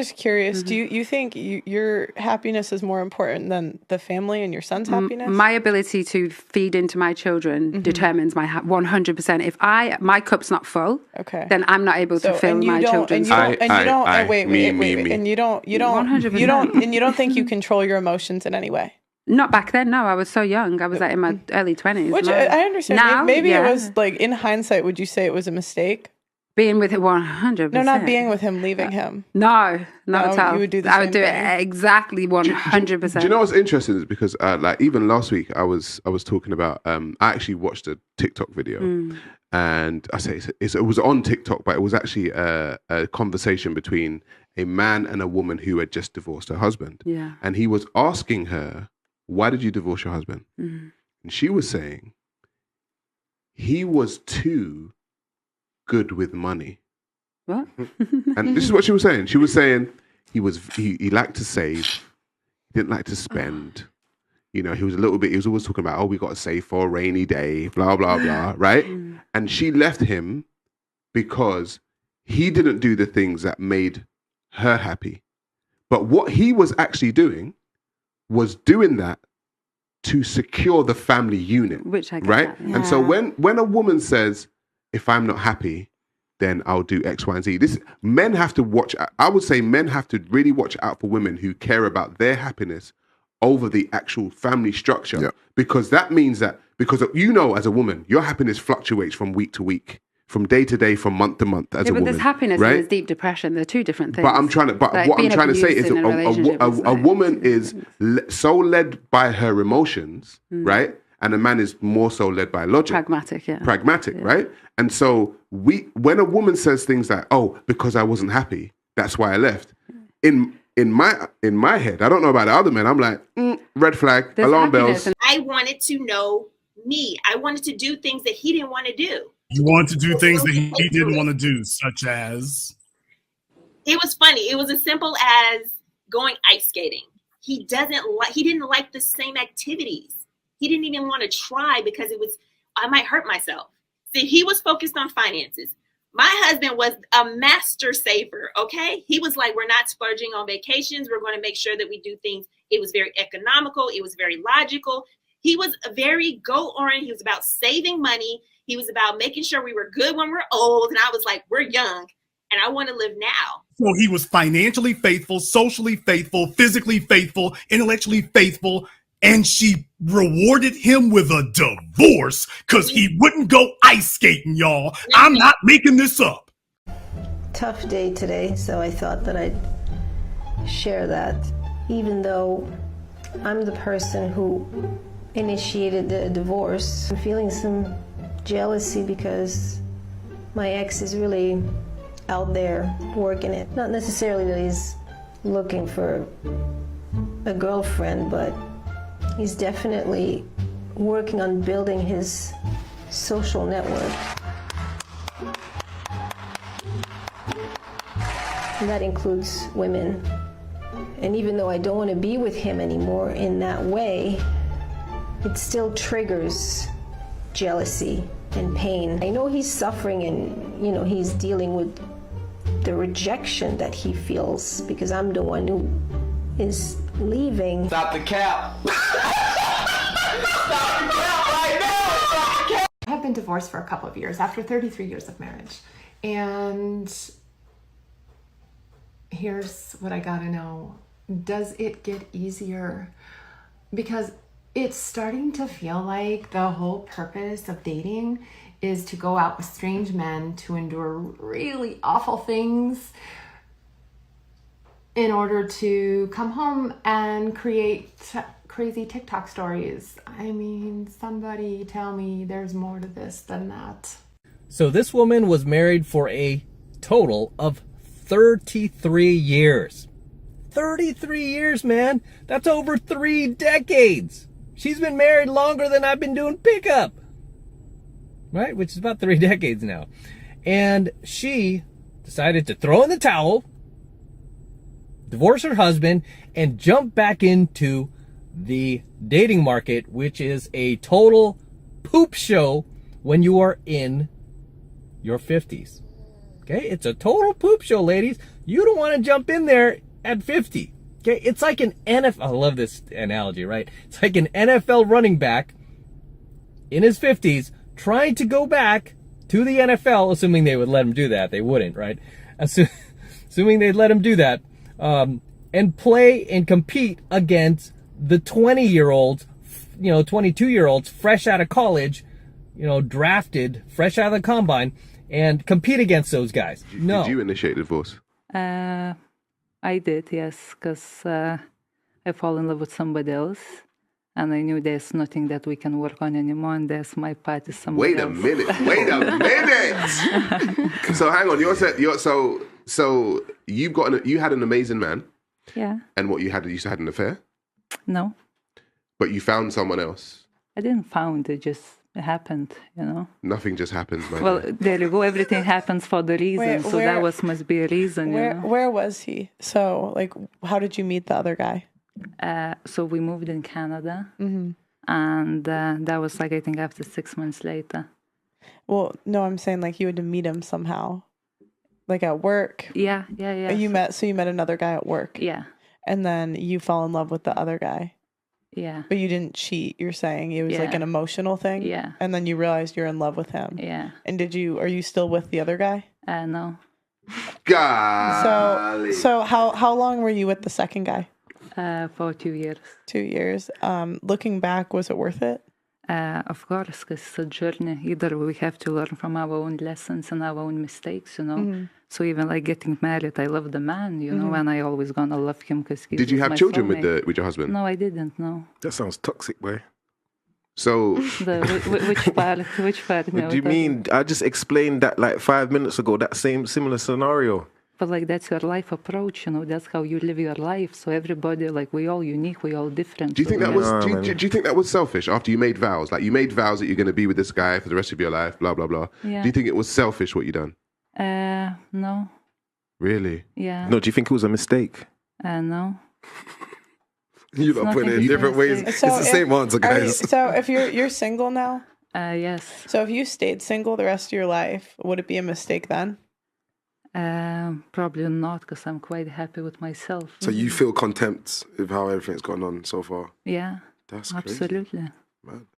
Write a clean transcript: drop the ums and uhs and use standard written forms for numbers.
Just curious, do you think your happiness is more important than the family and your son's happiness? My ability to feed into my children determines my 100%. If my cup's not full, then I'm not able to fill my children's. Wait, and you don't think you control your emotions in any way? Not back then. No, I was so young. I was like in my early 20s. Which I understand. Now, maybe it was like, in hindsight, would you say it was a mistake? Being with him 100%. No, not being with him, leaving him. No, not at all. You would do the I same would do thing. it exactly 100%. Do you know what's interesting is because like even last week I was talking about I actually watched a TikTok video and I say it was on TikTok, but it was actually a conversation between a man and a woman who had just divorced her husband. Yeah. And he was asking her, "Why did you divorce your husband?" And she was saying he was too good with money. What? And this is what she was saying. She was saying he liked to save, he didn't like to spend. You know, he was always talking about, we got to save for a rainy day, blah, blah, blah, right? And she left him because he didn't do the things that made her happy. But what he was actually doing was doing that to secure the family unit. Which I get right? that, yeah. And so when a woman says, if I'm not happy, then I'll do X, Y, and Z. Men have to watch. I would say men have to really watch out for women who care about their happiness over the actual family structure, because that means that because as a woman, your happiness fluctuates from week to week, from day to day, from month to month. As a woman, but there's happiness right? and there's deep depression. They're two different things. But what I'm trying to say is a woman is so led by her emotions, right? And a man is more so led by logic. Pragmatic, right? And so when a woman says things like, because I wasn't happy, that's why I left. In my head, I don't know about the other men, I'm like, red flag, alarm bells. I wanted to know me. I wanted to do things that he didn't want to do. You wanted to do things that he didn't want to do, such as? It was funny. It was as simple as going ice skating. He didn't like the same activities. He didn't even want to try because I might hurt myself. See, he was focused on finances. My husband was a master saver, okay? He was like, we're not splurging on vacations. We're going to make sure that we do things. It was very economical. It was very logical. He was very goal-oriented. He was about saving money. He was about making sure we were good when we're old. And I was like, we're young and I want to live now. So he was financially faithful, socially faithful, physically faithful, intellectually faithful. And she rewarded him with a divorce because he wouldn't go ice skating, y'all. I'm not making this up. Tough day today, so I thought that I'd share that. Even though I'm the person who initiated the divorce, I'm feeling some jealousy because my ex is really out there working it. Not necessarily that he's looking for a girlfriend, but he's definitely working on building his social network. And that includes women. And even though I don't want to be with him anymore in that way, it still triggers jealousy and pain. I know he's suffering and, he's dealing with the rejection that he feels because I'm the one who is leaving. Stop the cap. Stop the cap right now. Stop the cap. I have been divorced for a couple of years after 33 years of marriage. And here's what I gotta know. Does it get easier? Because it's starting to feel like the whole purpose of dating is to go out with strange men to endure really awful things in order to come home and create crazy TikTok stories. I mean, somebody tell me there's more to this than that. So this woman was married for a total of 33 years. 33 years, man. That's over 3 decades. She's been married longer than I've been doing pickup. Right? Which is about 3 decades now. And she decided to throw in the towel, divorce her husband, and jump back into the dating market, which is a total poop show when you are in your 50s. Okay? It's a total poop show, ladies. You don't want to jump in there at 50. Okay, it's like an NFL. I love this analogy, right? It's like an NFL running back in his 50s trying to go back to the NFL, assuming they would let him do that. They wouldn't, right? Assuming they'd let him do that, and play and compete against the 20-year-olds, 22-year-olds fresh out of college, drafted fresh out of the combine, and compete against those guys. No. Did you initiate the divorce? I did, yes, because I fall in love with somebody else, and I knew there's nothing that we can work on anymore, and there's my part is somebody else. Wait a minute! So hang on, so you had an amazing man. Yeah. And what you used to have an affair? No. But you found someone else? I didn't found it, just happened, Nothing just happens, man. Well, there you go. Everything happens for the reason. So that must be a reason. Where was he? So, how did you meet the other guy? So we moved in Canada, and that was I think after 6 months later. Well, no, I'm saying you had to meet him somehow, at work. Yeah. You met another guy at work. Yeah. And then you fell in love with the other guy. Yeah. But you didn't cheat, you're saying. It was an emotional thing? Yeah. And then you realized you're in love with him. Yeah. And are you still with the other guy? No. Golly. So how long were you with the second guy? For 2 years. 2 years. Looking back, was it worth it? Of course, because it's a journey. Either we have to learn from our own lessons and our own mistakes, So even getting married, I love the man, and I always gonna love him because he's. Did you have children with your husband? No, I didn't. No. That sounds toxic, boy. So. Which part? Which part? What do you mean? I just explained that 5 minutes ago. That similar scenario. But that's your life approach, That's how you live your life. So everybody, we all unique, we all different. Do you think that was? Do you think that was selfish? After you made vows, you made vows that you're going to be with this guy for the rest of your life, blah blah blah. Yeah. Do you think it was selfish what you done? No. Really? Yeah. No. Do you think it was a mistake? No. You're not putting it in different ways. So it's the same answer, guys. So if you're single now? Yes. So if you stayed single the rest of your life, would it be a mistake then? Probably not, because I'm quite happy with myself. So you feel content with how everything's gone on so far? Yeah. That's crazy. Absolutely. Man.